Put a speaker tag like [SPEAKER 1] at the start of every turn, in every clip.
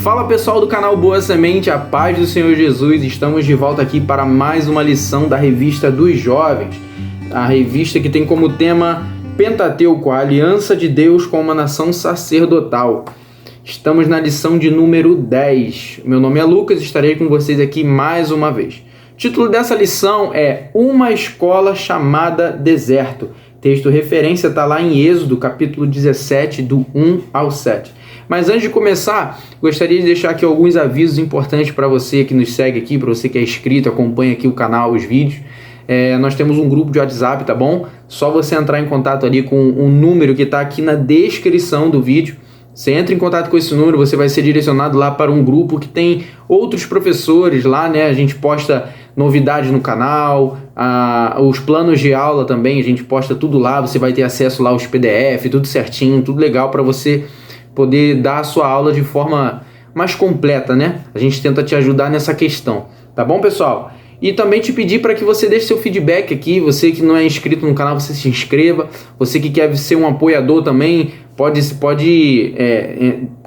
[SPEAKER 1] Fala pessoal do canal Boa Semente, a paz do Senhor Jesus, estamos de volta aqui para mais uma lição da Revista dos Jovens, a revista que tem como tema Pentateuco, a aliança de Deus com uma nação sacerdotal. Estamos na lição de número 10. Meu nome é Lucas e estarei com vocês aqui mais uma vez. O título dessa lição é Uma Escola Chamada Deserto. Texto referência está lá em Êxodo, capítulo 17, do 1 ao 7. Mas antes de começar, gostaria de deixar aqui alguns avisos importantes para você que nos segue aqui, para você que é inscrito, acompanha aqui o canal, os vídeos. Nós temos um grupo de WhatsApp, tá bom? Só você entrar em contato ali com um número que está aqui na descrição do vídeo. Você entra em contato com esse número, você vai ser direcionado lá para um grupo que tem outros professores lá, né? A gente posta novidades no canal, os planos de aula também, a gente posta tudo lá, você vai ter acesso lá aos PDF, tudo certinho, tudo legal para você poder dar a sua aula de forma mais completa, né? A gente tenta te ajudar nessa questão, tá bom, pessoal? E também te pedir para que você deixe seu feedback aqui, você que não é inscrito no canal, você se inscreva, você que quer ser um apoiador também, pode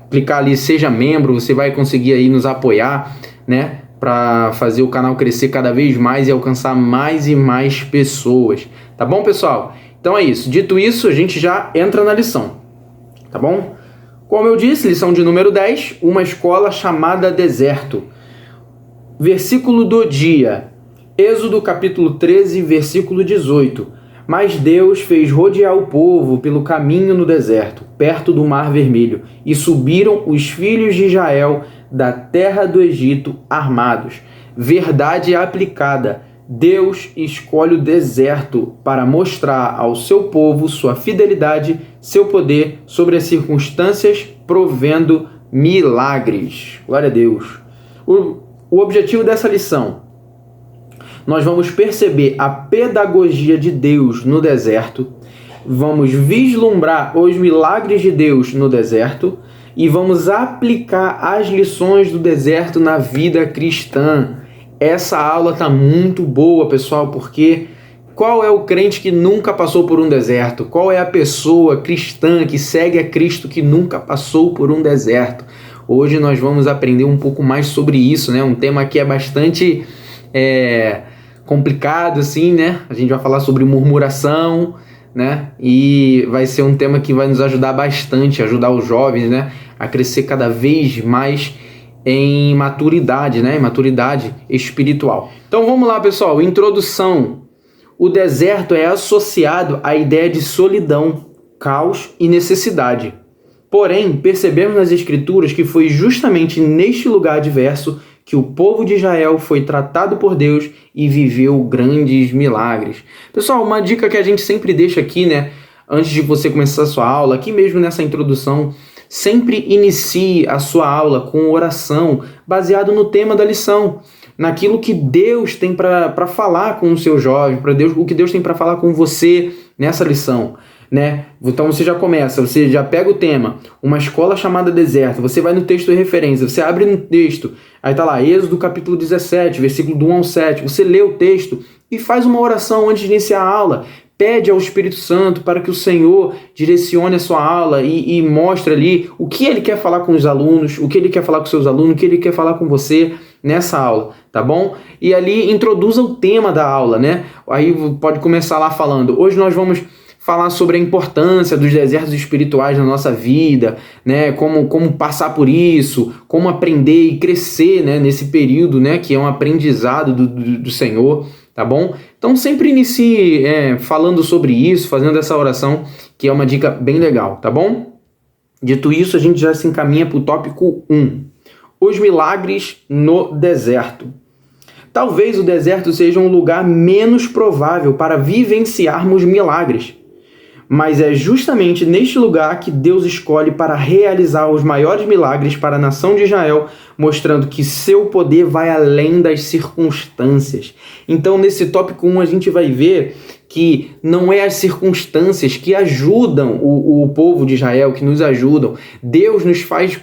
[SPEAKER 1] clicar ali, seja membro, você vai conseguir aí nos apoiar, né? Para fazer o canal crescer cada vez mais e alcançar mais e mais pessoas, tá bom, pessoal? Então é isso, dito isso, a gente já entra na lição, tá bom? Como eu disse, lição de número 10, uma escola chamada deserto. Versículo do dia, Êxodo capítulo 13, versículo 18. Mas Deus fez rodear o povo pelo caminho no deserto, perto do Mar Vermelho, e subiram os filhos de Israel da terra do Egito armados. Verdade aplicada. Deus escolhe o deserto para mostrar ao seu povo sua fidelidade, seu poder sobre as circunstâncias, provendo milagres. Glória a Deus. O objetivo dessa lição, nós vamos perceber a pedagogia de Deus no deserto, vamos vislumbrar os milagres de Deus no deserto e vamos aplicar as lições do deserto na vida cristã. Essa aula tá muito boa, pessoal, porque qual é o crente que nunca passou por um deserto? Qual é a pessoa cristã que segue a Cristo que nunca passou por um deserto? Hoje nós vamos aprender um pouco mais sobre isso, né? Um tema que é bastante complicado, assim, né? A gente vai falar sobre murmuração, né? E vai ser um tema que vai nos ajudar bastante, ajudar os jovens, né? A crescer cada vez mais em maturidade, né? Em maturidade espiritual. Então vamos lá, pessoal. Introdução. O deserto é associado à ideia de solidão, caos e necessidade. Porém, percebemos nas Escrituras que foi justamente neste lugar adverso que o povo de Israel foi tratado por Deus e viveu grandes milagres. Pessoal, uma dica que a gente sempre deixa aqui, né? Antes de você começar a sua aula, aqui mesmo nessa introdução, sempre inicie a sua aula com oração, baseado no tema da lição, naquilo que Deus tem para falar com o seu jovem, o que Deus tem para falar com você nessa lição, né? Então você já começa, você já pega o tema, uma escola chamada deserto, você vai no texto de referência, você abre no texto, aí tá lá, Êxodo capítulo 17, versículo do 1 ao 7, você lê o texto e faz uma oração antes de iniciar a aula. Pede ao Espírito Santo para que o Senhor direcione a sua aula e mostre ali o que ele quer falar com os alunos, o que ele quer falar com seus alunos, o que ele quer falar com você nessa aula, tá bom? E ali introduza o tema da aula, né? Aí pode começar lá falando, hoje nós vamos falar sobre a importância dos desertos espirituais na nossa vida, né? Como passar por isso, como aprender e crescer, né? Nesse período, né? Que é um aprendizado do Senhor. Tá bom? Então sempre inicie falando sobre isso, fazendo essa oração, que é uma dica bem legal, tá bom? Dito isso, a gente já se encaminha para o tópico 1. Os milagres no deserto. Talvez o deserto seja um lugar menos provável para vivenciarmos milagres, mas é justamente neste lugar que Deus escolhe para realizar os maiores milagres para a nação de Israel, mostrando que seu poder vai além das circunstâncias. Então, nesse tópico 1, a gente vai ver que não é as circunstâncias que ajudam o povo de Israel, que nos ajudam. Deus nos faz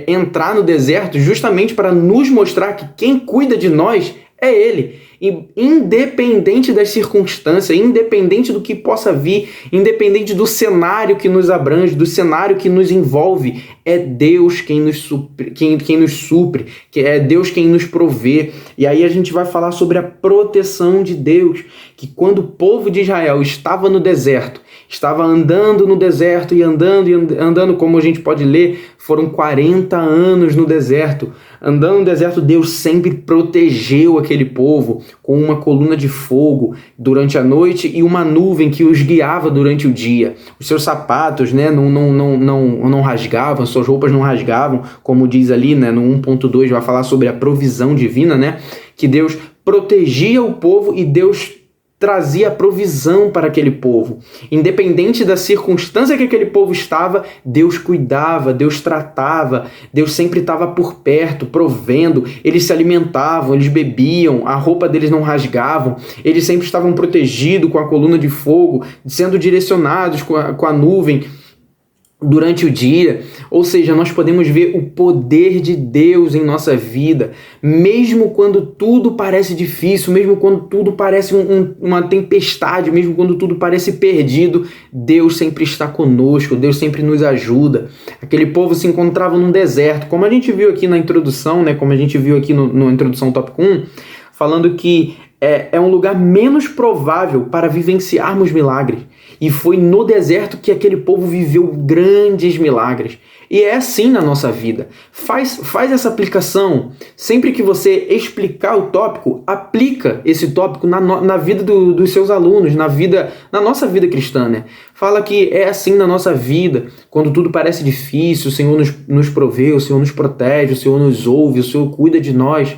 [SPEAKER 1] entrar no deserto justamente para nos mostrar que quem cuida de nós é Ele. E independente das circunstâncias, independente do que possa vir, independente do cenário que nos abrange, do cenário que nos envolve, é Deus quem nos supre, que é Deus quem nos provê. E aí a gente vai falar sobre a proteção de Deus, que quando o povo de Israel estava no deserto, estava andando no deserto e andando, como a gente pode ler, foram 40 anos no deserto. Andando no deserto, Deus sempre protegeu aquele povo com uma coluna de fogo durante a noite e uma nuvem que os guiava durante o dia. Os seus sapatos, né, não rasgavam, suas roupas não rasgavam, como diz ali, né, no 1.2 vai falar sobre a provisão divina, né, que Deus protegia o povo e Deus trazia provisão para aquele povo. Independente da circunstância que aquele povo estava, Deus cuidava, Deus tratava, Deus sempre estava por perto, provendo. Eles se alimentavam, eles bebiam, a roupa deles não rasgavam, eles sempre estavam protegidos com a coluna de fogo, sendo direcionados com a nuvem durante o dia. Ou seja, nós podemos ver o poder de Deus em nossa vida, mesmo quando tudo parece difícil, mesmo quando tudo parece uma tempestade, mesmo quando tudo parece perdido, Deus sempre está conosco, Deus sempre nos ajuda. Aquele povo se encontrava num deserto, como a gente viu aqui na introdução, né? Como a gente viu aqui na introdução tópico 1, falando que é um lugar menos provável para vivenciarmos milagres. E foi no deserto que aquele povo viveu grandes milagres. E é assim na nossa vida. Faz essa aplicação. Sempre que você explicar o tópico, aplica esse tópico na vida dos seus alunos, na nossa vida cristã, né? Fala que é assim na nossa vida. Quando tudo parece difícil, o Senhor nos provê, o Senhor nos protege, o Senhor nos ouve, o Senhor cuida de nós.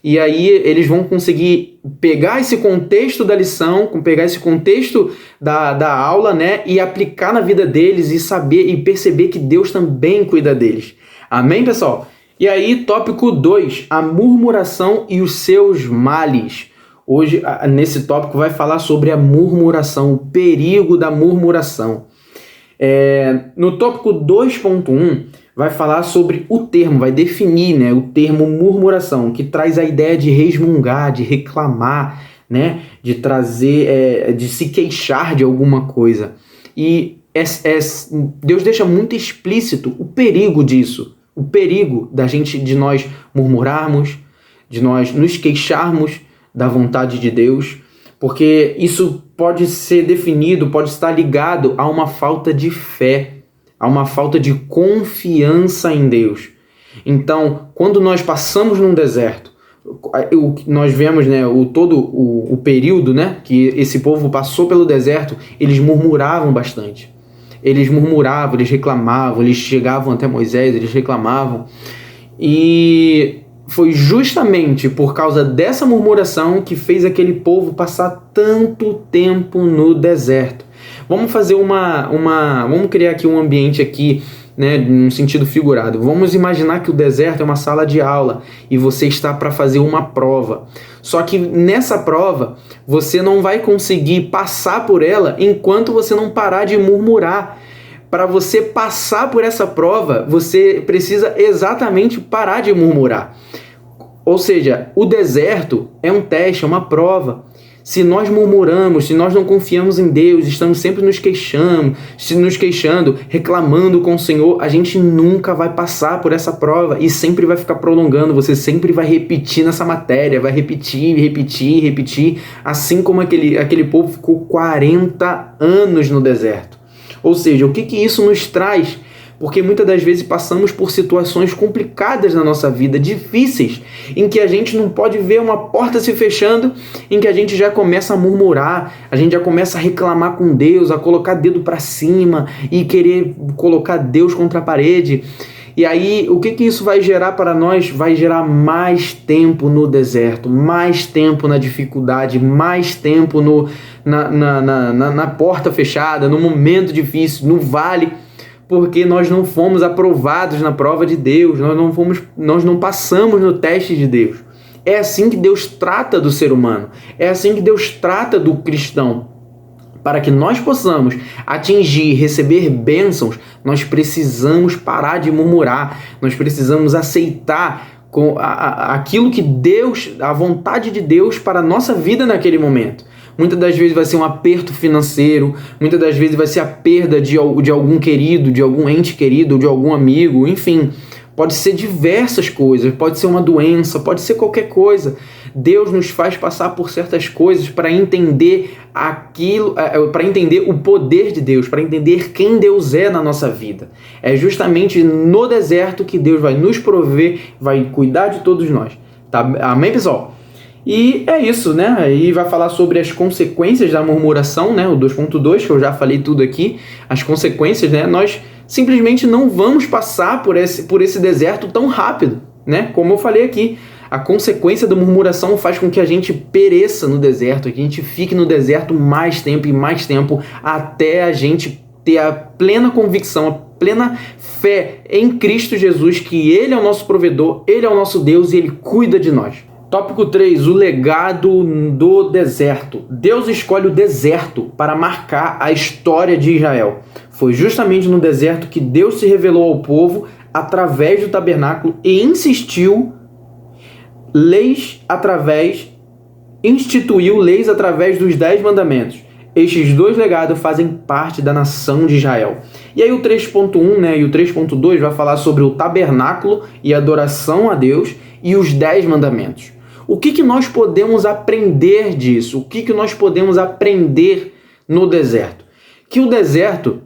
[SPEAKER 1] E aí eles vão conseguir pegar esse contexto da lição, pegar esse contexto da aula, né, e aplicar na vida deles e saber e perceber que Deus também cuida deles. Amém, pessoal? E aí, tópico 2, a murmuração e os seus males. Hoje, nesse tópico, vai falar sobre a murmuração, o perigo da murmuração. No tópico 2.1, vai falar sobre o termo, vai definir, né, o termo murmuração, que traz a ideia de resmungar, de reclamar, né, de trazer, de se queixar de alguma coisa. E Deus deixa muito explícito o perigo disso, o perigo de nós murmurarmos, de nós nos queixarmos da vontade de Deus, porque isso pode ser definido, pode estar ligado a uma falta de fé, há uma falta de confiança em Deus. Então, quando nós passamos num deserto, nós vemos, né, todo o período, né, que esse povo passou pelo deserto, eles murmuravam bastante. Eles murmuravam, eles reclamavam, eles chegavam até Moisés, eles reclamavam. E foi justamente por causa dessa murmuração que fez aquele povo passar tanto tempo no deserto. Vamos fazer vamos criar aqui um ambiente aqui, né, num sentido figurado. Vamos imaginar que o deserto é uma sala de aula e você está para fazer uma prova. Só que nessa prova, você não vai conseguir passar por ela enquanto você não parar de murmurar. Para você passar por essa prova, você precisa exatamente parar de murmurar. Ou seja, o deserto é um teste, é uma prova. Se nós murmuramos, se nós não confiamos em Deus, estamos sempre nos queixando, reclamando com o Senhor, a gente nunca vai passar por essa prova e sempre vai ficar prolongando, você sempre vai repetir nessa matéria, vai repetir, assim como aquele povo ficou 40 anos no deserto. Ou seja, o que isso nos traz? Porque muitas das vezes passamos por situações complicadas na nossa vida, difíceis, em que a gente não pode ver uma porta se fechando, em que a gente já começa a murmurar, a gente já começa a reclamar com Deus, a colocar dedo para cima e querer colocar Deus contra a parede. E aí, o que isso vai gerar para nós? Vai gerar mais tempo no deserto, mais tempo na dificuldade, mais tempo na porta fechada, no momento difícil, no vale, porque nós não fomos aprovados na prova de Deus, nós não passamos no teste de Deus. É assim que Deus trata do ser humano. É assim que Deus trata do cristão. Para que nós possamos atingir, receber bênçãos, nós precisamos parar de murmurar. Nós precisamos aceitar aquilo que Deus, a vontade de Deus para a nossa vida naquele momento. Muitas das vezes vai ser um aperto financeiro, muitas das vezes vai ser a perda de algum querido, de algum ente querido, de algum amigo, enfim. Pode ser diversas coisas, pode ser uma doença, pode ser qualquer coisa. Deus nos faz passar por certas coisas para entender aquilo, para entender o poder de Deus, para entender quem Deus é na nossa vida. É justamente no deserto que Deus vai nos prover, vai cuidar de todos nós. Tá? Amém, pessoal? E é isso, né? Aí vai falar sobre as consequências da murmuração, né? O 2.2, que eu já falei tudo aqui. As consequências, né? Nós simplesmente não vamos passar por esse deserto tão rápido, né? Como eu falei aqui, a consequência da murmuração faz com que a gente pereça no deserto, que a gente fique no deserto mais tempo e mais tempo, até a gente ter a plena convicção, a plena fé em Cristo Jesus, que Ele é o nosso provedor, Ele é o nosso Deus e Ele cuida de nós. Tópico 3, o legado do deserto. Deus escolhe o deserto para marcar a história de Israel. Foi justamente no deserto que Deus se revelou ao povo através do tabernáculo e instituiu leis através dos 10 mandamentos. Estes dois legados fazem parte da nação de Israel. E aí o 3.1, né, e o 3.2 vai falar sobre o tabernáculo e adoração a Deus e os 10 mandamentos. O que nós podemos aprender disso? O que nós podemos aprender no deserto? Que o deserto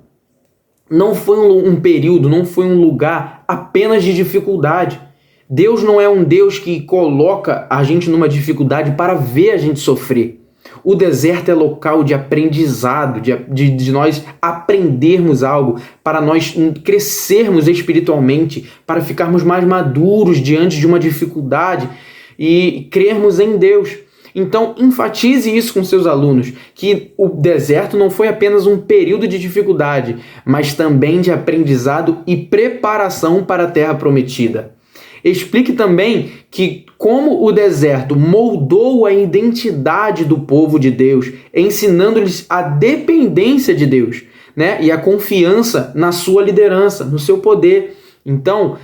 [SPEAKER 1] não foi um período, não foi um lugar apenas de dificuldade. Deus não é um Deus que coloca a gente numa dificuldade para ver a gente sofrer. O deserto é local de aprendizado, de nós aprendermos algo, para nós crescermos espiritualmente, para ficarmos mais maduros diante de uma dificuldade e crermos em Deus. Então, enfatize isso com seus alunos, que o deserto não foi apenas um período de dificuldade, mas também de aprendizado e preparação para a terra prometida. Explique também que como o deserto moldou a identidade do povo de Deus, ensinando-lhes a dependência de Deus, né? E a confiança na sua liderança, no seu poder. Então,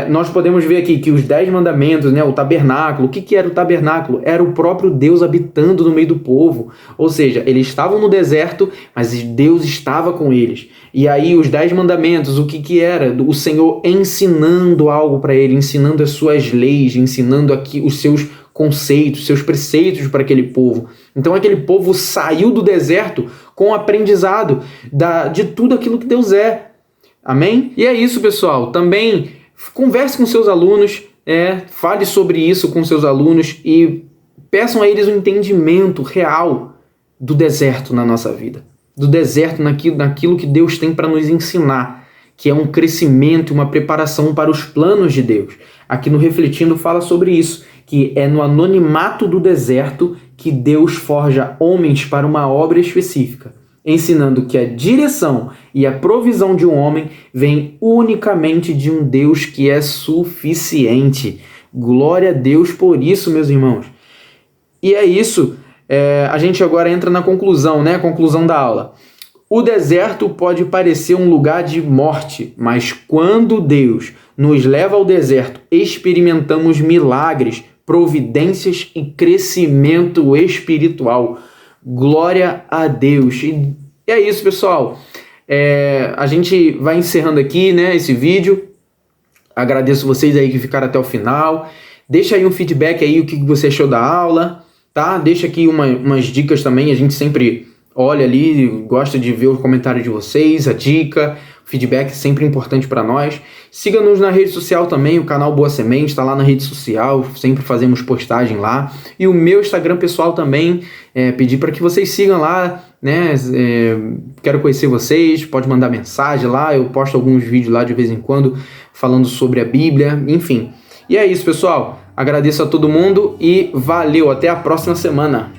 [SPEAKER 1] nós podemos ver aqui que os 10 mandamentos, né, o tabernáculo, o que era o tabernáculo? Era o próprio Deus habitando no meio do povo. Ou seja, eles estavam no deserto, mas Deus estava com eles. E aí os 10 mandamentos, o que era? O Senhor ensinando algo para ele, ensinando as suas leis, ensinando aqui os seus conceitos, seus preceitos para aquele povo. Então aquele povo saiu do deserto com o aprendizado de tudo aquilo que Deus é. Amém? E é isso, pessoal. Também converse com seus alunos, fale sobre isso com seus alunos e peçam a eles um entendimento real do deserto na nossa vida. Do deserto naquilo que Deus tem para nos ensinar, que é um crescimento e uma preparação para os planos de Deus. Aqui no Refletindo fala sobre isso, que é no anonimato do deserto que Deus forja homens para uma obra específica, ensinando que a direção e a provisão de um homem vem unicamente de um Deus que é suficiente. Glória a Deus por isso, meus irmãos. E é isso, a gente agora entra na conclusão, né? Conclusão da aula. O deserto pode parecer um lugar de morte, mas quando Deus nos leva ao deserto, experimentamos milagres, providências e crescimento espiritual. Glória a Deus. E é isso, pessoal. A gente vai encerrando aqui, né, esse vídeo. Agradeço vocês aí que ficaram até o final. Deixa aí um feedback aí, o que você achou da aula, tá? Deixa aqui umas dicas também. A gente sempre olha ali, gosta de ver os comentários de vocês, a dica, o feedback é sempre importante para nós. Siga-nos na rede social também, o canal Boa Semente está lá na rede social, sempre fazemos postagem lá. E o meu Instagram pessoal também, pedir para que vocês sigam lá, né? Quero conhecer vocês, pode mandar mensagem lá, eu posto alguns vídeos lá de vez em quando falando sobre a Bíblia, enfim. E é isso, pessoal. Agradeço a todo mundo e valeu, até a próxima semana.